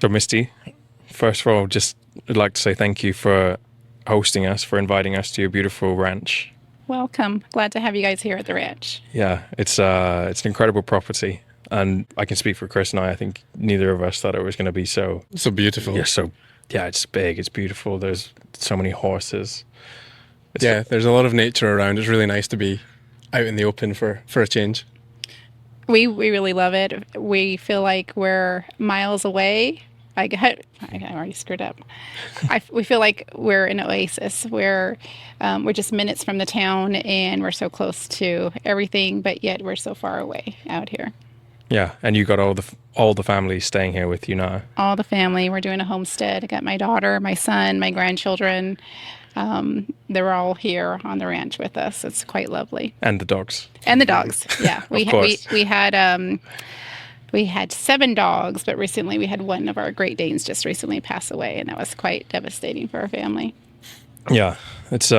So, Misty, first of all, just would like to say thank you for hosting us, for inviting us to your beautiful ranch. Welcome. Glad to have you guys here at the ranch. Yeah, it's an incredible property, and I can speak for Chris and I think neither of us thought it was going to be So beautiful. yeah, it's big, it's beautiful. There's so many horses. There's a lot of nature around. It's really nice to be out in the open for a change. We really love it. We feel like we're miles away. I already screwed up. We feel like we're an oasis. We're just minutes from the town, and we're so close to everything, but yet we're so far away out here. Yeah, and you got all the family staying here with you now. All the family. We're doing a homestead. I got my daughter, my son, my grandchildren. They're all here on the ranch with us. It's quite lovely. And the dogs. And the dogs. Yeah, Of course. we had 7 dogs, but recently we had one of our Great Danes just recently pass away, and that was quite devastating for our family. Yeah, it's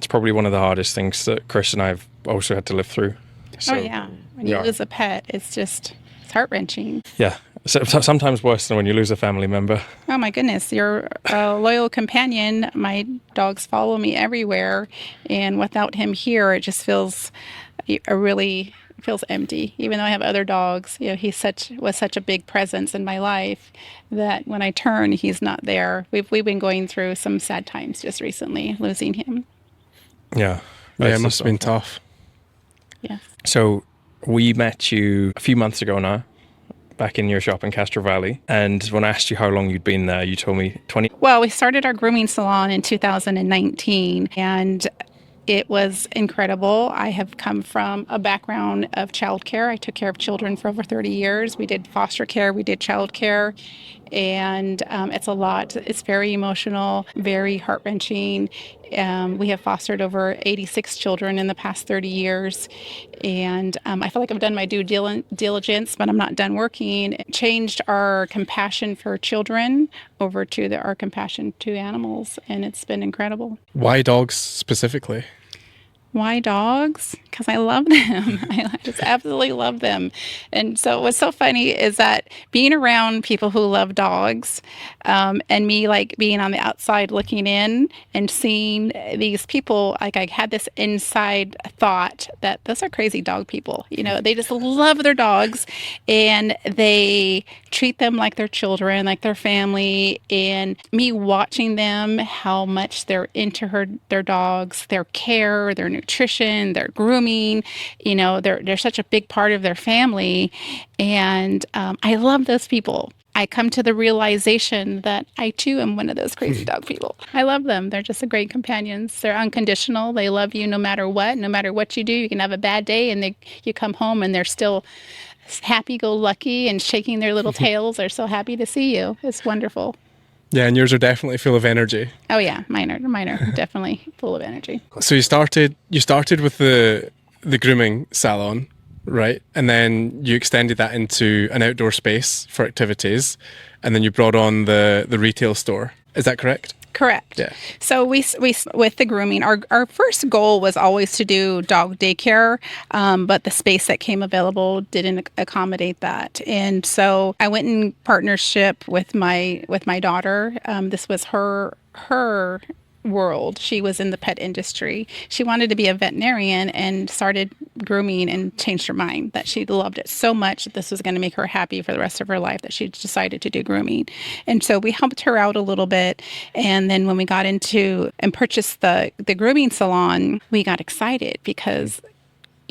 probably one of the hardest things that Chris and I have also had to live through. So, oh yeah, when you lose a pet, it's heart-wrenching. Yeah, sometimes worse than when you lose a family member. Oh my goodness, you're a loyal companion. My dogs follow me everywhere, and without him here, it just feels empty. Even though I have other dogs, he was such a big presence in my life that when I turn, he's not there. We've been going through some sad times just recently, losing him. Yeah, it must have been tough. Yes. So we met you a few months ago now, back in your shop in Castro Valley. And when I asked you how long you'd been there, you told me 20. Well, we started our grooming salon in 2019, and it was incredible. I have come from a background of childcare. I took care of children for over 30 years. We did foster care, we did childcare, and it's a lot. It's very emotional, very heart-wrenching. We have fostered over 86 children in the past 30 years, and I feel like I've done my due diligence, but I'm not done working. It changed our compassion for children over to our compassion to animals, and it's been incredible. Why dogs specifically? Why dogs? Because I love them. I just absolutely love them. And so what's so funny is that being around people who love dogs, and me like being on the outside looking in and seeing these people, like I had this inside thought that those are crazy dog people. They just love their dogs, and they treat them like their children, like their family. And me watching them, how much they're into their dogs, their care, their nutrition, their grooming, they're such a big part of their family. And I love those people. I come to the realization that I too am one of those crazy dog people. I love them. They're just great companions. They're unconditional. They love you no matter what you do. You can have a bad day and you come home and they're still happy-go-lucky and shaking their little tails. They're so happy to see you. It's wonderful. Yeah, and yours are definitely full of energy. Oh yeah, mine are definitely full of energy. So you started with the grooming salon, right? And then you extended that into an outdoor space for activities, and then you brought on the retail store. Is that correct? Correct. Yeah. So we with the grooming, our first goal was always to do dog daycare, but the space that came available didn't accommodate that. And so I went in partnership with my daughter. This was her world. She was in the pet industry. She wanted to be a veterinarian and started grooming and changed her mind that she loved it so much that this was going to make her happy for the rest of her life that she decided to do grooming. And so we helped her out a little bit. And then when we got into and purchased the grooming salon, we got excited because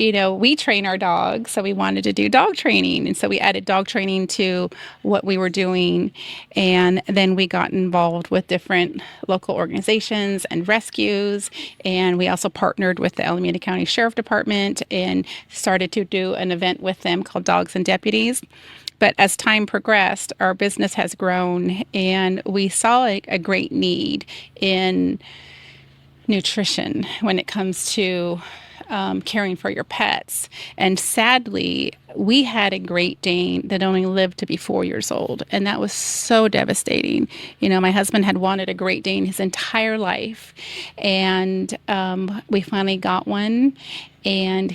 we train our dogs, so we wanted to do dog training. And so we added dog training to what we were doing. And then we got involved with different local organizations and rescues. And we also partnered with the Alameda County Sheriff Department and started to do an event with them called Dogs and Deputies. But as time progressed, our business has grown, and we saw a great need in nutrition when it comes to caring for your pets. And sadly, we had a Great Dane that only lived to be 4 years old. And that was so devastating. My husband had wanted a Great Dane his entire life. And we finally got one. And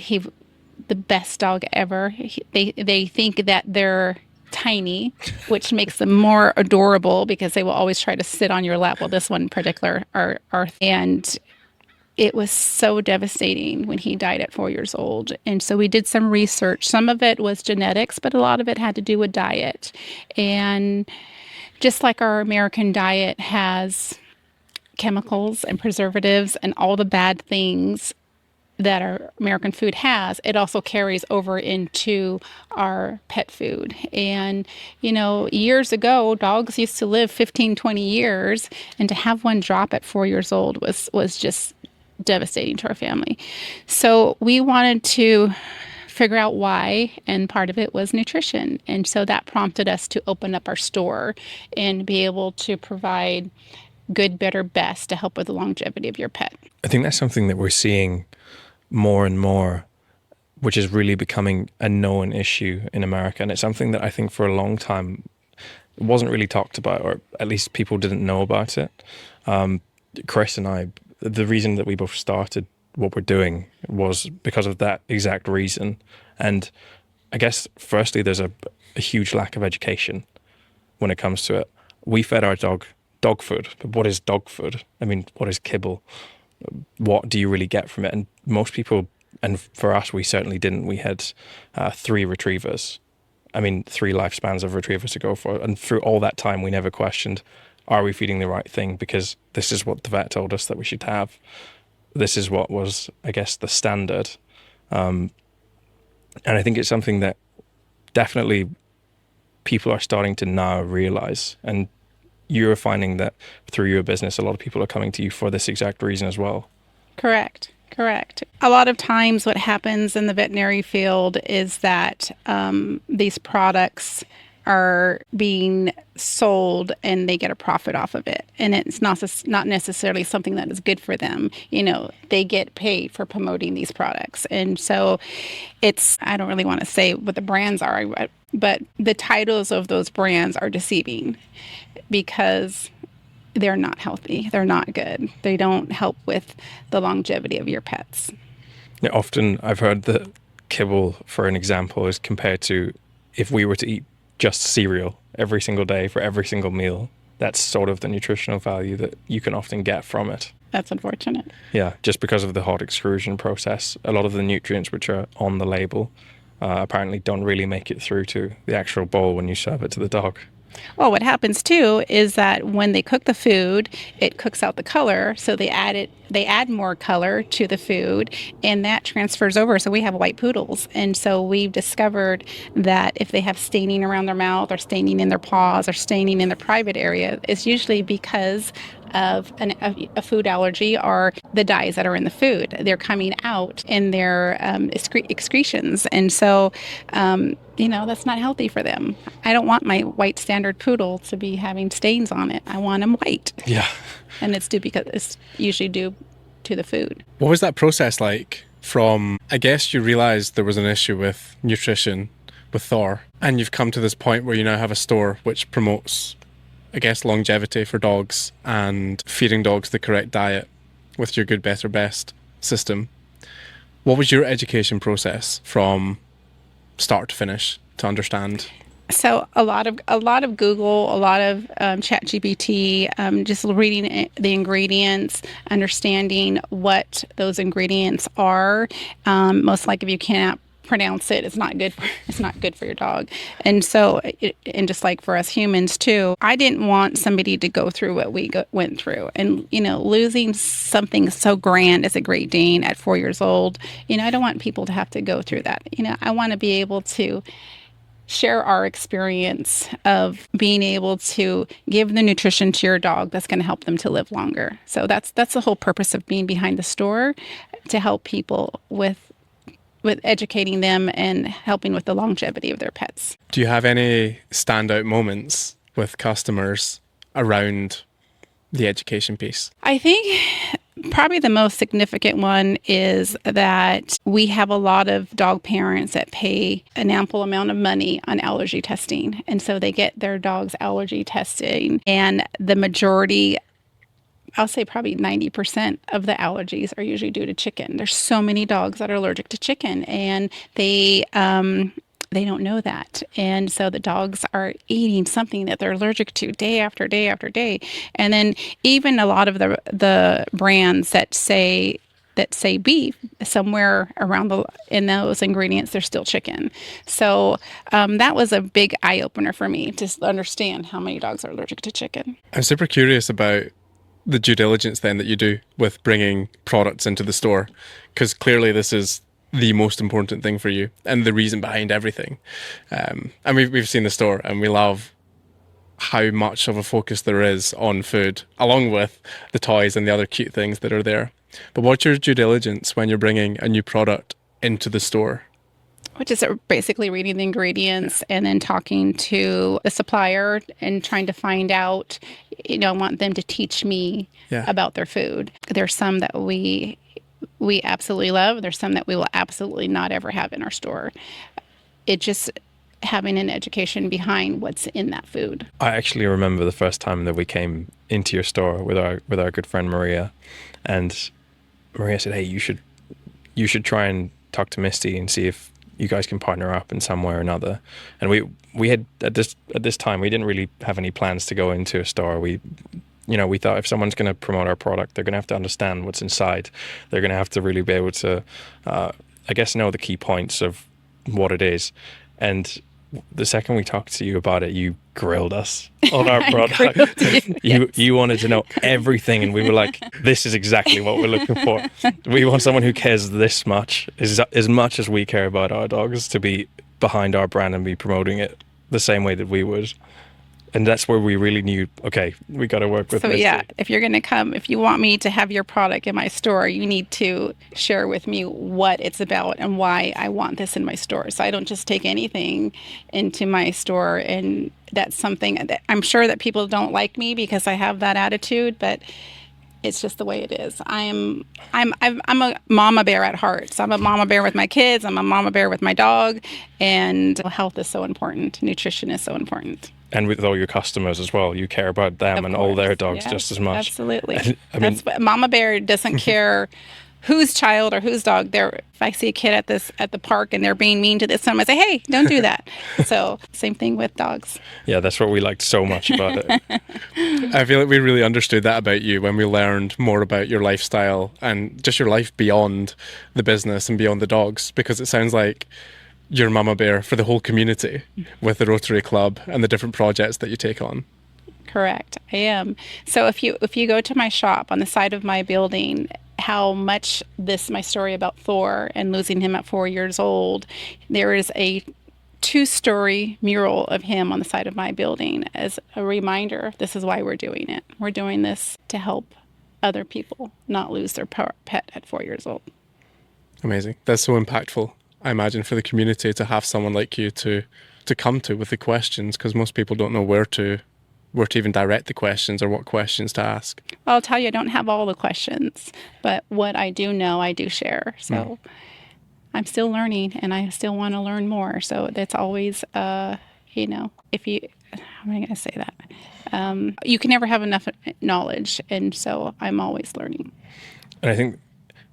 the best dog ever. They think that they're tiny, which makes them more adorable because they will always try to sit on your lap. Well, this one in particular, and it was so devastating when he died at 4 years old. And so we did some research. Some of it was genetics, but a lot of it had to do with diet. And just like our American diet has chemicals and preservatives and all the bad things that our American food has, it also carries over into our pet food. And, years ago, dogs used to live 15, 20 years, and to have one drop at 4 years old was just devastating to our family. So we wanted to figure out why, and part of it was nutrition. And so that prompted us to open up our store and be able to provide good, better, best to help with the longevity of your pet. I think that's something that we're seeing more and more, which is really becoming a known issue in America. And it's something that I think for a long time it wasn't really talked about, or at least people didn't know about it. Chris and I, the reason that we both started what we're doing was because of that exact reason. And I guess firstly, there's a huge lack of education when it comes to it. We fed our dog food, but what is dog food? I mean, what is kibble? What do you really get from it? And most people, and for us, we certainly didn't. We had 3 retrievers. I mean, 3 lifespans of retrievers to go for. And through all that time, we never questioned, are we feeding the right thing? Because this is what the vet told us that we should have. This is what was, I guess, the standard. And I think it's something that definitely people are starting to now realize. And you're finding that through your business, a lot of people are coming to you for this exact reason as well. Correct. A lot of times what happens in the veterinary field is that these products are being sold and they get a profit off of it. And it's not necessarily something that is good for them. They get paid for promoting these products. And so I don't really want to say what the brands are, but the titles of those brands are deceiving because they're not healthy. They're not good. They don't help with the longevity of your pets. Yeah, often I've heard that kibble, for an example, is compared to if we were to eat just cereal every single day for every single meal. That's sort of the nutritional value that you can often get from it. That's unfortunate. Yeah, just because of the hot extrusion process, a lot of the nutrients which are on the label apparently don't really make it through to the actual bowl when you serve it to the dog. Well, what happens too is that when they cook the food, it cooks out the color. So they add more color to the food, and that transfers over. So we have white poodles. And so we've discovered that if they have staining around their mouth or staining in their paws or staining in the private area, it's usually because of a food allergy or the dyes that are in the food. They're coming out in their excretions. And so, that's not healthy for them. I don't want my white standard poodle to be having stains on it. I want them white. Yeah. And it's usually due to the food. What was that process like from, I guess you realized there was an issue with nutrition with Thor, and you've come to this point where you now have a store which promotes, I guess, longevity for dogs and feeding dogs the correct diet with your good, better, best system. What was your education process from start to finish to understand? So a lot of Google, a lot of ChatGPT, just reading the ingredients, understanding what those ingredients are. Most likely, if you cannot pronounce it, it's not good for your dog. And so, and just like for us humans too, I didn't want somebody to go through what we went through. And losing something so grand as a Great Dane at 4 years old, I don't want people to have to go through that. I want to be able to share our experience of being able to give the nutrition to your dog that's going to help them to live longer. So that's the whole purpose of being behind the store, to help people with educating them and helping with the longevity of their pets. Do you have any standout moments with customers around the education piece? I think probably the most significant one is that we have a lot of dog parents that pay an ample amount of money on allergy testing. And so they get their dog's allergy testing, and the majority, I'll say probably 90% of the allergies are usually due to chicken. There's so many dogs that are allergic to chicken, and they They don't know that. And so the dogs are eating something that they're allergic to day after day after day. And then even a lot of the brands that say beef, somewhere around in those ingredients there's still chicken. So that was a big eye opener for me to understand how many dogs are allergic to chicken. I'm super curious about the due diligence then that you do with bringing products into the store, because clearly this is the most important thing for you and the reason behind everything. And we've seen the store and we love how much of a focus there is on food, along with the toys and the other cute things that are there. But what's your due diligence when you're bringing a new product into the store? Which is basically reading the ingredients and then talking to the supplier and trying to find out, I want them to teach me about their food. There's some that we absolutely love. There's some that we will absolutely not ever have in our store. It just having an education behind what's in that food. I actually remember the first time that we came into your store with our good friend Maria, and Maria said, "Hey, you should try and talk to Misti and see if you guys can partner up in some way or another." And we had at this time we didn't really have any plans to go into a store. We thought if someone's going to promote our product, they're going to have to understand what's inside. They're going to have to really be able to, I guess, know the key points of what it is. And the second we talked to you about it, you grilled us on our product. You wanted to know everything, and we were like, "This is exactly what we're looking for. We want someone who cares this much, as much as we care about our dogs, to be behind our brand and be promoting it the same way that we would." And that's where we really knew, okay, we got to work with Misti. Yeah, if you're going to come, if you want me to have your product in my store, you need to share with me what it's about and why I want this in my store. So I don't just take anything into my store. And that's something that I'm sure that people don't like me because I have that attitude, but it's just the way it is. I'm a mama bear at heart. So I'm a mama bear with my kids. I'm a mama bear with my dog. And health is so important. Nutrition is so important. And with all your customers as well, you care about them and all their dogs just as much. Absolutely. Mama Bear doesn't care whose child or whose dog. If I see a kid at the park and they're being mean to this one, I say, "Hey, don't do that." So same thing with dogs. Yeah, that's what we liked so much about it. I feel like we really understood that about you when we learned more about your lifestyle and just your life beyond the business and beyond the dogs, because it sounds like you're mama bear for the whole community with the Rotary Club and the different projects that you take on. Correct, I am. So if you go to my shop on the side of my building, how much my story about Thor and losing him at 4 years old, there is a 2-story mural of him on the side of my building as a reminder. This is why we're doing it. We're doing this to help other people not lose their pet at 4 years old. Amazing. That's so impactful, I imagine, for the community to have someone like you to come to with the questions, because most people don't know where to even direct the questions or what questions to ask. I'll tell you, I don't have all the questions, but what I do know, I do share. So I'm still learning and I still want to learn more. So that's always, how am I going to say that? You can never have enough knowledge. And so I'm always learning. And I think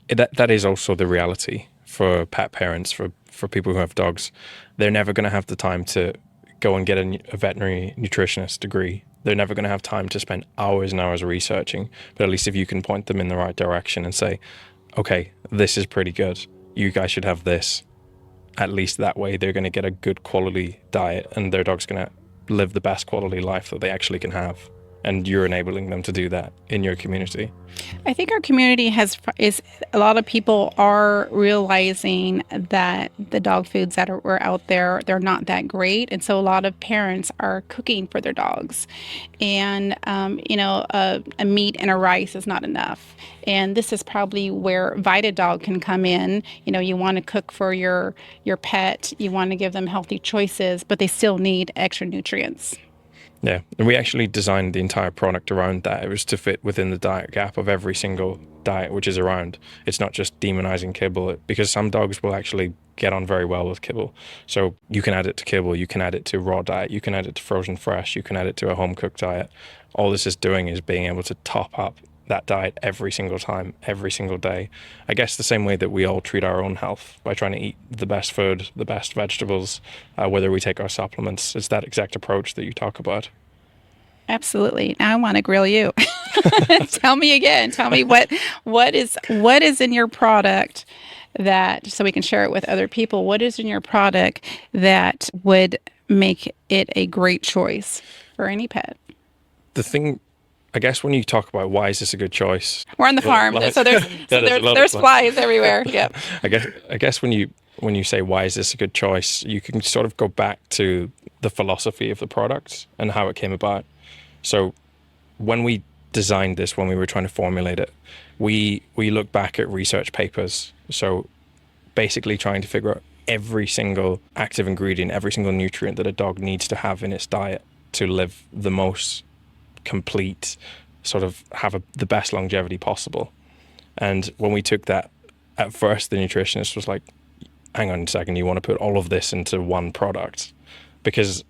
that is also the reality for pet parents, for people who have dogs. They're never going to have the time to go and get a veterinary nutritionist degree. They're never going to have time to spend hours and hours researching. But at least if you can point them in the right direction and say, okay, this is pretty good, you guys should have this. At least that way they're going to get a good quality diet and their dog's going to live the best quality life that they actually can have. And you're enabling them to do that in your community. I think our community is a lot of people are realizing that the dog foods that are out there, they're not that great. And so a lot of parents are cooking for their dogs. And, a meat and a rice is not enough. And this is probably where VitaDog can come in. You want to cook for your pet. You want to give them healthy choices, but they still need extra nutrients. Yeah, and we actually designed the entire product around that. It was to fit within the diet gap of every single diet which is around. It's not just demonizing kibble, because some dogs will actually get on very well with kibble. So you can add it to kibble, you can add it to raw diet, you can add it to frozen fresh, you can add it to a home cooked diet. All this is doing is being able to top up that diet every single time, every single day. I guess the same way that we all treat our own health by trying to eat the best food, the best vegetables, whether we take our supplements. It's that exact approach that you talk about. Absolutely. Now I want to grill you. Tell me again. Tell me what is in your product that, so we can share it with other people. What is in your product that would make it a great choice for any pet? The thing, I guess, when you talk about why is this a good choice, We're on the farm, so there's there's flies everywhere. Yep. I guess when you say why is this a good choice, you can sort of go back to the philosophy of the product and how it came about. So when we designed this, when we were trying to formulate it, we look back at research papers. So basically trying to figure out every single active ingredient, every single nutrient that a dog needs to have in its diet to live the most complete, sort of have the best longevity possible. And when we took that, at first the nutritionist was like, hang on a second, you want to put all of this into one product? Because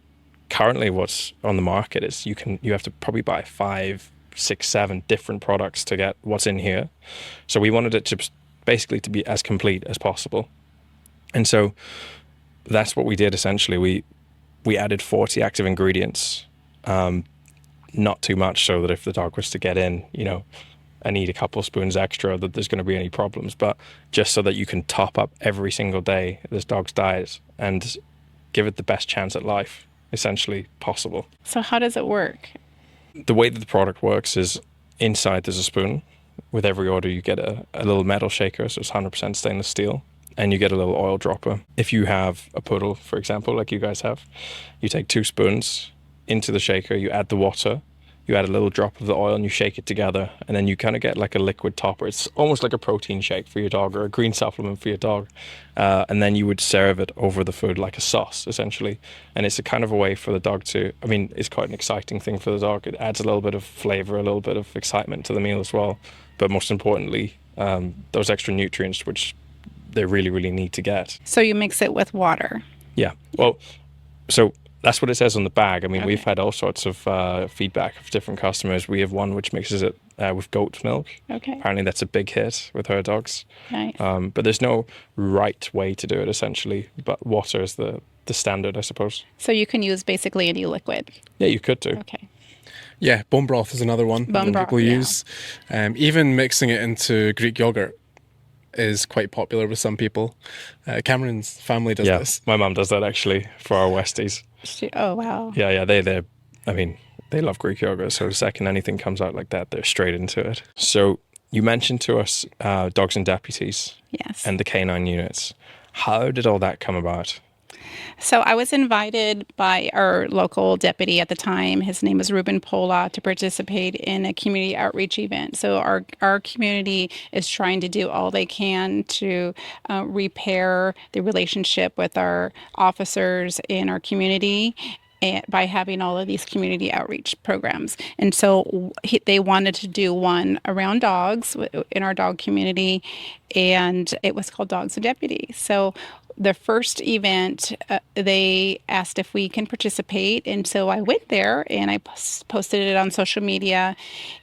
currently what's on the market is you have to probably buy 5, 6, 7 different products to get what's in here. So we wanted it to basically to be as complete as possible. And so that's what we did essentially. We added 40 active ingredients, not too much so that if the dog was to get in, and eat a couple spoons extra, that there's going to be any problems, but just so that you can top up every single day this dog's diet and give it the best chance at life essentially possible. So how does it work? The way that the product works is inside there's a spoon. With every order you get a little metal shaker, so it's 100% stainless steel, and you get a little oil dropper. If you have a poodle, for example, like you guys have, you take 2 spoons into the shaker, you add the water, you add a little drop of the oil and you shake it together, and then you kind of get like a liquid topper. It's almost like a protein shake for your dog or a green supplement for your dog. And then you would serve it over the food like a sauce, essentially. And it's a kind of a way for the dog to, it's quite an exciting thing for the dog. It adds a little bit of flavor, a little bit of excitement to the meal as well. But most importantly, those extra nutrients, which they really, really need to get. So you mix it with water. Yeah. Well, so that's what it says on the bag. Okay. We've had all sorts of feedback of different customers. We have one which mixes it with goat milk. Okay. Apparently that's a big hit with her dogs. Nice. But there's no right way to do it, essentially. But water is the standard, I suppose. So you can use basically any liquid. Yeah, you could do. Okay. Yeah, bone broth is another one Bone that broth, people yeah. use. Even mixing it into Greek yogurt is quite popular with some people. Cameron's family does this. My mum does that actually for our Westies. Oh, wow. Yeah, they love Greek yogurt. So the second anything comes out like that, they're straight into it. So you mentioned to us dogs and deputies. Yes. And the canine units. How did all that come about? So I was invited by our local deputy at the time. His name was Ruben Pola, to participate in a community outreach event. So our community is trying to do all they can to repair the relationship with our officers in our community, and by having all of these community outreach programs. And so they wanted to do one around dogs in our dog community, and it was called Dogs and Deputies. So the first event, they asked if we can participate, and so I went there and I posted it on social media,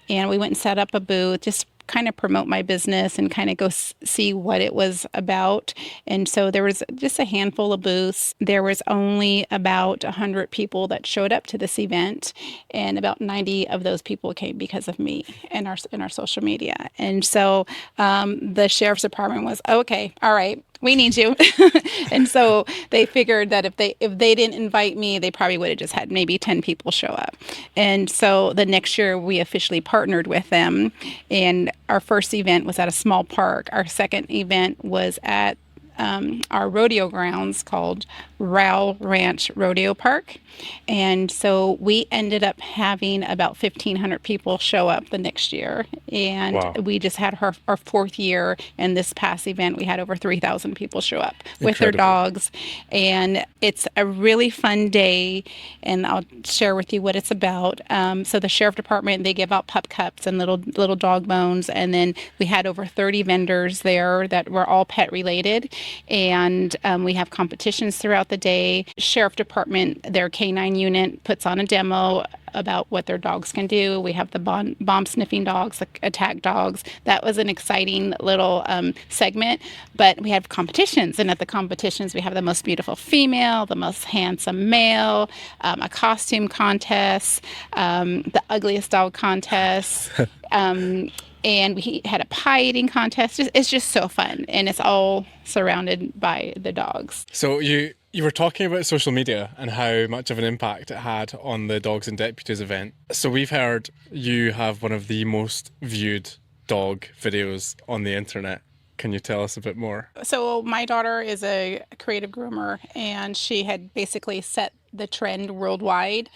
and we went and set up a booth, just kind of promote my business and kind of go see what it was about. And so there was just a handful of booths. There was only about 100 people that showed up to this event, and about 90 of those people came because of me and our social media. And so the sheriff's department was, okay, all right, we need you. And so they figured that if they didn't invite me, they probably would have just had maybe 10 people show up. And so the next year we officially partnered with them, and our first event was at a small park. Our second event was at our rodeo grounds called Rowell Ranch Rodeo Park. And so we ended up having about 1,500 people show up the next year. And Wow. we just had our fourth year. And this past event, we had over 3,000 people show up with their Incredible. dogs. And it's a really fun day. And I'll share with you what it's about. So the sheriff department, they give out pup cups and little dog bones. And then we had over 30 vendors there that were all pet related. And we have competitions throughout the day. Sheriff Department, their canine unit, puts on a demo about what their dogs can do. We have the bomb sniffing dogs, the attack dogs. That was an exciting little segment. But we have competitions, and at the competitions, we have the most beautiful female, the most handsome male, a costume contest, the ugliest dog contest. And we had a pie eating contest. It's just so fun, and it's all surrounded by the dogs. So you were talking about social media and how much of an impact it had on the Dogs and Deputies event. So we've heard you have one of the most viewed dog videos on the internet. Can you tell us a bit more? So my daughter is a creative groomer, and she had basically set the trend worldwide.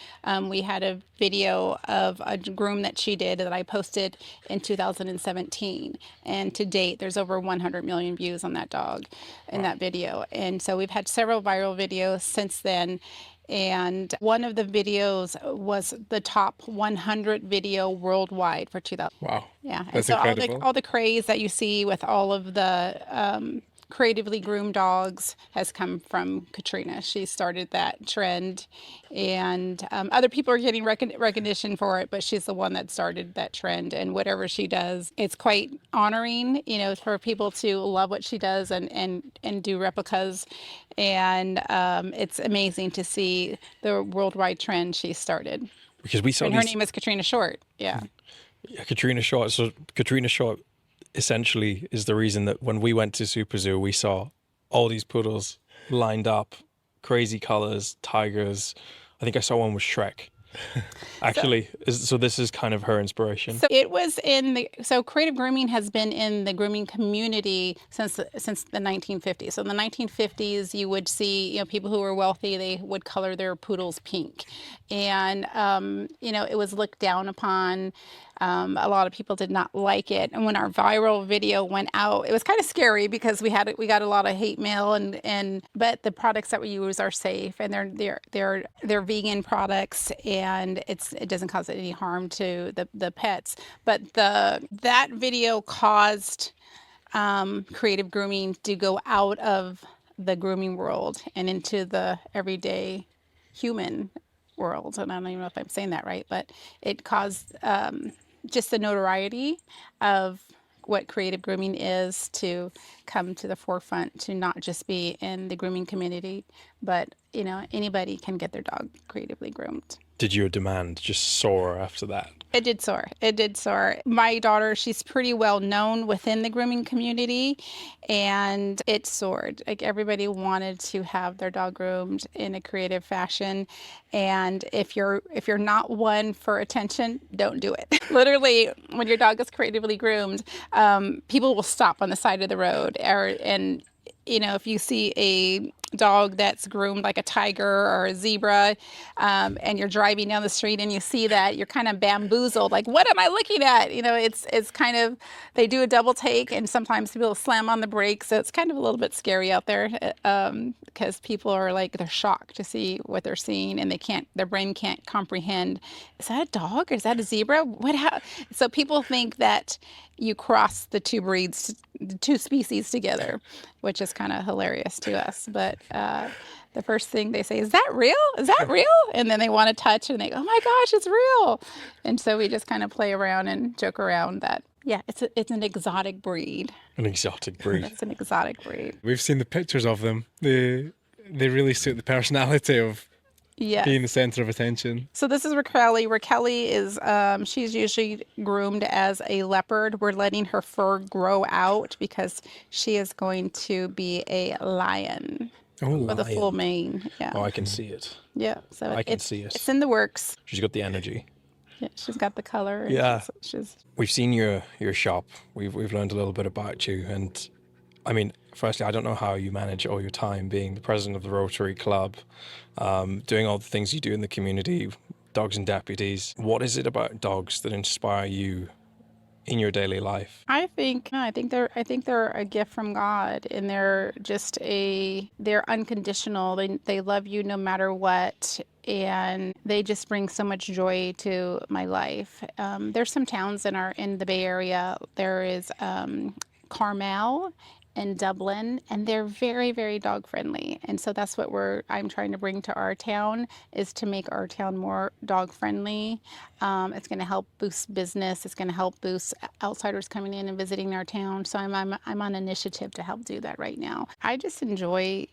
We had a video of a groom that she did that I posted in 2017, and to date there's over 100 million views on that dog in that video. And so we've had several viral videos since then. And one of the videos was the top 100 video worldwide for 2000. Wow. Yeah, That's and so incredible. all the craze that you see with all of the creatively groomed dogs has come from Katrina. She started that trend, and other people are getting recognition for it, but she's the one that started that trend. And whatever she does, it's quite honoring, for people to love what she does and do replicas. And it's amazing to see the worldwide trend she started. Because we saw And her name is Katrina Short. Yeah. Katrina Short. So Katrina Short essentially is the reason that when we went to Super Zoo, we saw all these poodles lined up, crazy colors, tigers. I think I saw one with Shrek. Actually, so this is kind of her inspiration. So it was creative grooming has been in the grooming community since the 1950s. So in the 1950s, you would see, people who were wealthy, they would color their poodles pink. And, it was looked down upon. A lot of people did not like it. And when our viral video went out, it was kind of scary because we got a lot of hate mail, but the products that we use are safe, and they're vegan products, and it doesn't cause any harm to the pets. But that video caused creative grooming to go out of the grooming world and into the everyday human world. And I don't even know if I'm saying that right, but it caused just the notoriety of what creative grooming is to come to the forefront, to not just be in the grooming community, but anybody can get their dog creatively groomed. Did your demand just soar after that? It did soar. It did soar. My daughter, she's pretty well known within the grooming community, and it soared. Like, everybody wanted to have their dog groomed in a creative fashion. And if you're not one for attention, don't do it. Literally, when your dog is creatively groomed, people will stop on the side of the road, if you see a dog that's groomed like a tiger or a zebra, and you're driving down the street and you see that, you're kind of bamboozled. Like, what am I looking at? It's kind of, they do a double take, and sometimes people slam on the brakes. So it's kind of a little bit scary out there, because people are like, they're shocked to see what they're seeing, and their brain can't comprehend. Is that a dog or is that a zebra? So people think that you cross the two species together, which is kind of hilarious to us. But the first thing they say, is that real? Is that real? And then they want to touch, and they go, oh my gosh, it's real. And so we just kind of play around and joke around that, yeah, it's an exotic breed. An exotic breed. It's an exotic breed. We've seen the pictures of them. They really suit the personality of Yes. being the center of attention. So this is Raquel. Raquel is, she's usually groomed as a leopard. We're letting her fur grow out because she is going to be a lion. Oh, with a lion. full mane. Yeah. Oh, I can see it. Yeah. So I can see it. It's in the works. She's got the energy. Yeah, she's got the color. Yeah. She's We've seen your shop. We've learned a little bit about you, and I mean, firstly, I don't know how you manage all your time being the president of the Rotary Club, doing all the things you do in the community, Dogs and Deputies. What is it about dogs that inspire you in your daily life? I think they're a gift from God, and they're unconditional. They love you no matter what, and they just bring so much joy to my life. There's some towns in the Bay Area. There is Carmel in Dublin, and they're very, very dog friendly. And so that's what I'm trying to bring to our town, is to make our town more dog friendly. It's going to help boost business. It's going to help boost outsiders coming in and visiting our town. So I'm on initiative to help do that right now. I enjoy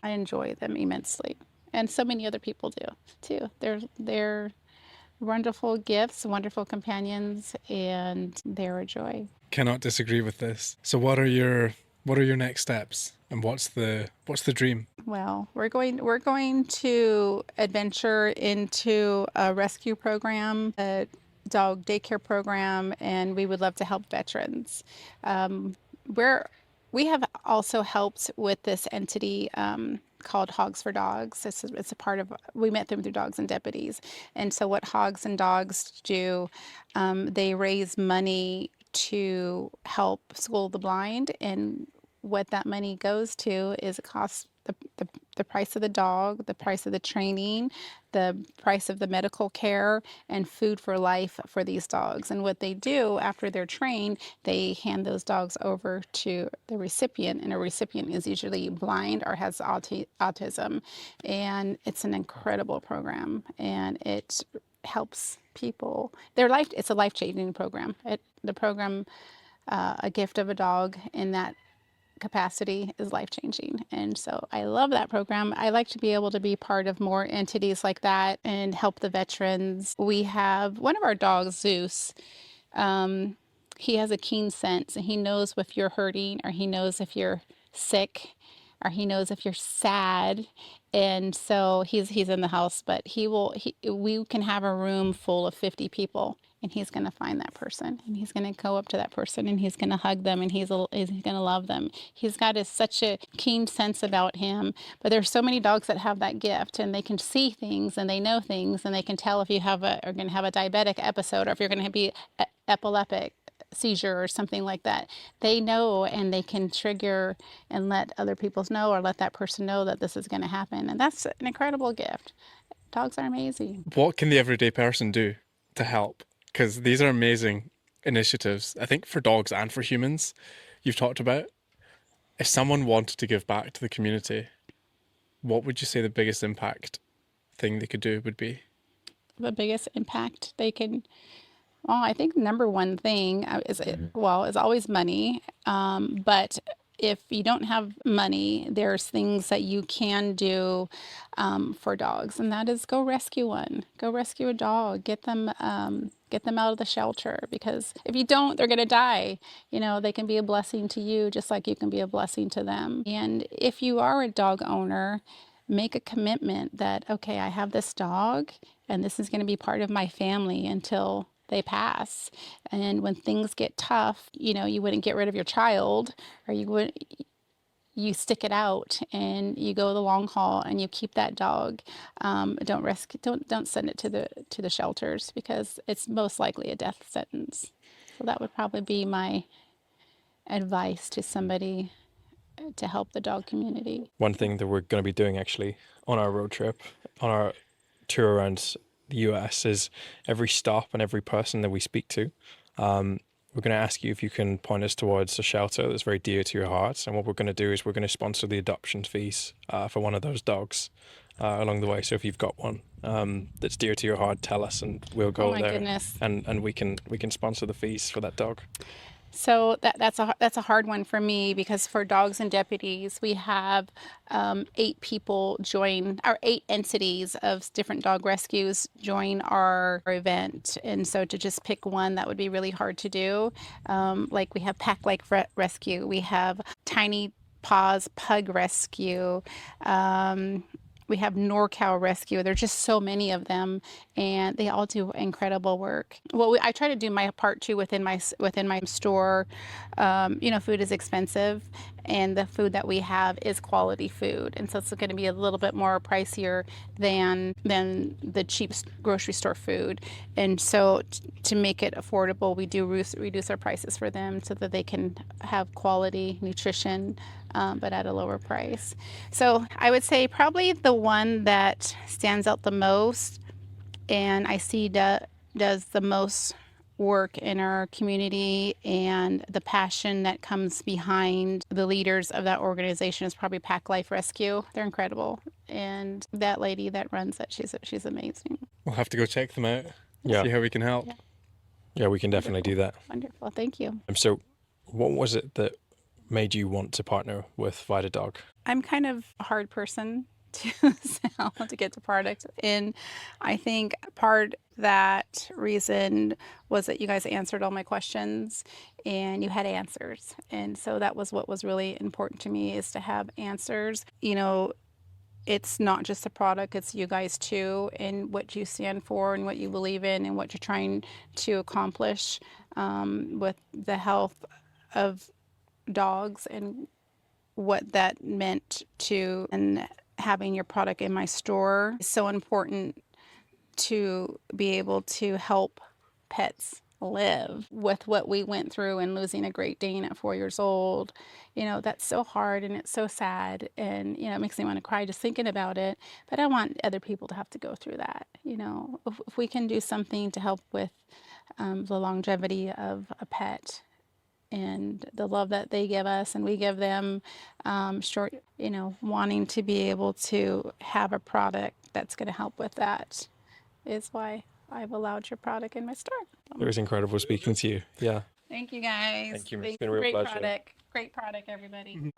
them immensely, and so many other people do too. They're wonderful gifts, wonderful companions, and they're a joy. Cannot disagree with this. So what are your next steps, and what's the dream? Well, we're going to adventure into a rescue program, a dog daycare program, and we would love to help veterans. We have also helped with this entity called Hogs for Dogs. It's a part of, we met them through Dogs and Deputies. And so what Hogs and Dogs do, they raise money to help school the blind, and what that money goes to is it costs the price of the dog, the price of the training, the price of the medical care, and food for life for these dogs. And what they do after they're trained, they hand those dogs over to the recipient, and a recipient is usually blind or has autism. And it's an incredible program, and it helps people. It's a life-changing program. The program, A Gift of a Dog, in that capacity, is life-changing. And so I love that program. I like to be able to be part of more entities like that and help the veterans. We have one of our dogs, Zeus. He has a keen sense, and he knows if you're hurting, or he knows if you're sick, or he knows if you're sad. And so he's in the house, but we can have a room full of 50 people, and he's going to find that person, and he's going to go up to that person, and he's going to hug them, and he's going to love them. He's got such a keen sense about him. But there's so many dogs that have that gift, and they can see things, and they know things, and they can tell if you are going to have a diabetic episode, or if you're going to be epileptic seizure or something like that. They know, and they can trigger and let other people know, or let that person know that this is going to happen. And that's an incredible gift. Dogs are amazing. What can the everyday person do to help? Because these are amazing initiatives, I think, for dogs and for humans, you've talked about. If someone wanted to give back to the community, what would you say the biggest impact thing they could do would be? The biggest impact they can, well, I think number one thing is always money. But if you don't have money, there's things that you can do for dogs, and that is go rescue one. Go rescue a dog. Get them out of the shelter, because if you don't, they're going to die. They can be a blessing to you, just like you can be a blessing to them. And if you are a dog owner, make a commitment that, okay, I have this dog, and this is going to be part of my family until they pass. And when things get tough, you wouldn't get rid of your child, or you stick it out, and you go the long haul, and you keep that dog. Don't send it to the shelters, because it's most likely a death sentence. So that would probably be my advice to somebody to help the dog community. One thing that we're going to be doing actually on our road trip, on our tour around the US, is every stop and every person that we speak to, we're going to ask you if you can point us towards a shelter that's very dear to your heart. And what we're going to do is we're going to sponsor the adoption fees for one of those dogs along the way. So if you've got one that's dear to your heart, tell us, and we'll go there. Goodness. And we can sponsor the fees for that dog. So that's a hard one for me, because for Dogs and Deputies, we have 8 people join, our 8 entities of different dog rescues join our event. And so to just pick one, that would be really hard to do. Like we have Pack Like Rescue, we have Tiny Paws Pug Rescue, we have NorCal Rescue. There's just so many of them, and they all do incredible work. Well, I try to do my part too within my store. Food is expensive, and the food that we have is quality food, and so it's going to be a little bit more pricier than the cheap grocery store food. And so to make it affordable, we do reduce our prices for them so that they can have quality nutrition, but at a lower price. So I would say probably the one that stands out the most, and I see does the most work in our community and the passion that comes behind the leaders of that organization is probably Pack Life Rescue. They're incredible. And that lady that runs it, she's amazing. We'll have to go check them out. Yeah. See how we can help. Yeah. Yeah, we can definitely do that. Wonderful. Thank you. So, what was it that made you want to partner with VitaDog? I'm kind of a hard person to sell to get the product. And I think part that reason was that you guys answered all my questions and you had answers. And so that was what was really important to me, is to have answers. You know, it's not just the product, it's you guys too, and what you stand for and what you believe in and what you're trying to accomplish with the health of dogs and what that meant to, and having your product in my store is so important to be able to help pets live with what we went through and losing a Great Dane at 4 years old. You know, that's so hard and it's so sad, and you know, it makes me want to cry just thinking about it. But I want other people to have to go through that. You know, if we can do something to help with the longevity of a pet and the love that they give us and we give them, you know, wanting to be able to have a product that's going to help with that is why I've allowed your product in my store. It was incredible speaking to you. Yeah. Thank you guys. Thank you. It's been a real Great pleasure. product. Great product, everybody.